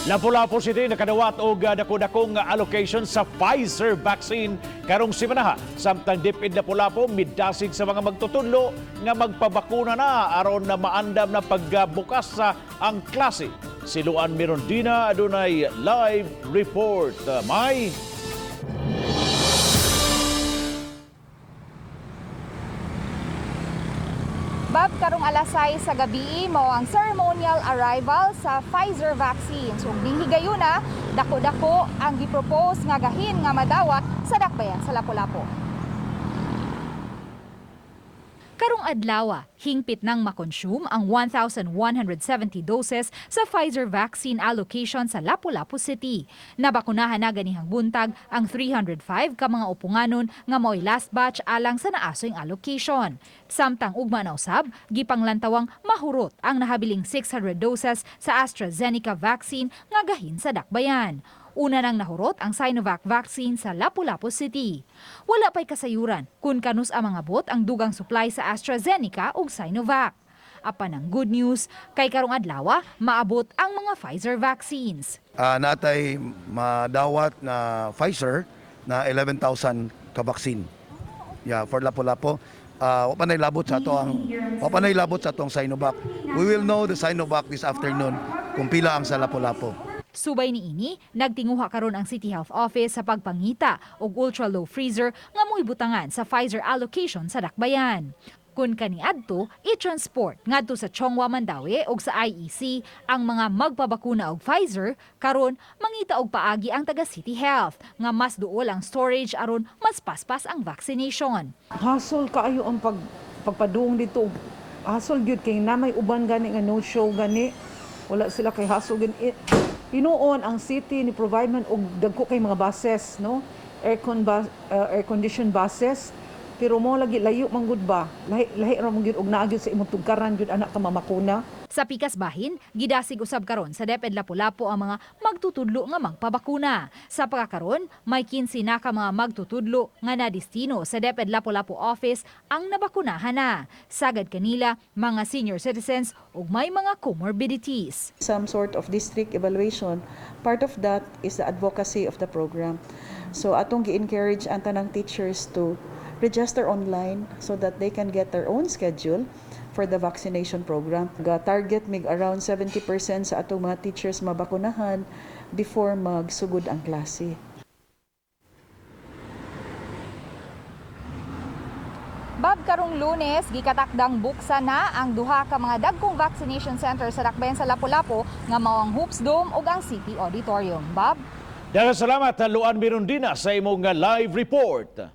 Lapu-Lapu City nakadawat og dako-dakong allocation sa Pfizer vaccine karong simana. Samtang dipid Lapu-Lapu midasig sa mga magtutudlo nga magpabakuna na aron na maandam na pagbukas sa ang klase. Si Luan Mirondina adunay live report. May Bab, karong alas 6 sa gabi mao ang ceremonial arrival sa Pfizer vaccine. So higayuna, dako-dako ang gipropose nga gahin nga madawat sa dakbayan sa Lapu-Lapu. Karong adlaw, hingpit nang makonsume ang 1,170 doses sa Pfizer vaccine allocation sa Lapu-Lapu City. Nabakunahan na ganihang buntag ang 305 ka mga upunganon nga mo'y last batch alang sa naasoy allocation. Samtang ugma na usab, gipanglantawang mahurot ang nahabiling 600 doses sa AstraZeneca vaccine nga gahin sa dakbayan. Una nang nahurot ang Sinovac vaccine sa Lapu-Lapu City. Wala pa'y kasayuran kung kanus ang mga bot ang dugang supply sa AstraZeneca ug Sinovac. Apan ang good news, kay karong adlaw maabot ang mga Pfizer vaccines. Natay madawat na Pfizer na 11,000 ka vaccine. Yeah, for Lapu-Lapu. Wapanay labot sa atong Sinovac. We will know the Sinovac this afternoon kung pila ang sa Lapu-Lapu. Subay niini, nagtinguha karon ang City Health Office sa pagpangita og ultra-low freezer nga mo'y butangan sa Pfizer allocation sa dakbayan. Kung kaniadto, i-transport ngadto sa Chongwa, Mandawi og sa IEC ang mga magpabakuna og Pfizer karon mangita og paagi ang taga City Health nga mas duol ang storage aron mas paspas ang vaccination. Hassle kaayo ang pagpadung dito. Hassle gyud kay namay uban gani nga no show gani. Wala sila kay hassle gani. Hinuon ang city ni provide man og dagko kay mga buses, no? Air conditioned buses. Pero mo lagi layo man gud ba? Lahi ra man gyud og naa gyud sa imong tugkaran gyud anak ka mamakuna. Sa pikas bahin, gidasig usab karon sa DepEd Lapu-Lapu ang mga magtutudlo nga magpabakuna. Sa pagkakaron, may 15 na ka mga magtutudlo nga nadistino sa DepEd Lapu-Lapu office ang nabakunahan na. Sagad kanila, mga senior citizens ug may mga comorbidities. Some sort of district evaluation, part of that is the advocacy of the program. So atong gi-encourage ang tanang teachers to register online so that they can get their own schedule for the vaccination program. Target mig around 70% sa atong mga teachers mabakunahan before magsugod ang klase. Bab, karong Lunes, gikatakdang buksan na ang duha ka mga dagkong vaccination center sa dakbayan sa Lapu-Lapu nga mao ang Hoops Dome ug ang City Auditorium. Bab, daghang salamat Luan Mirondina sa imong live report.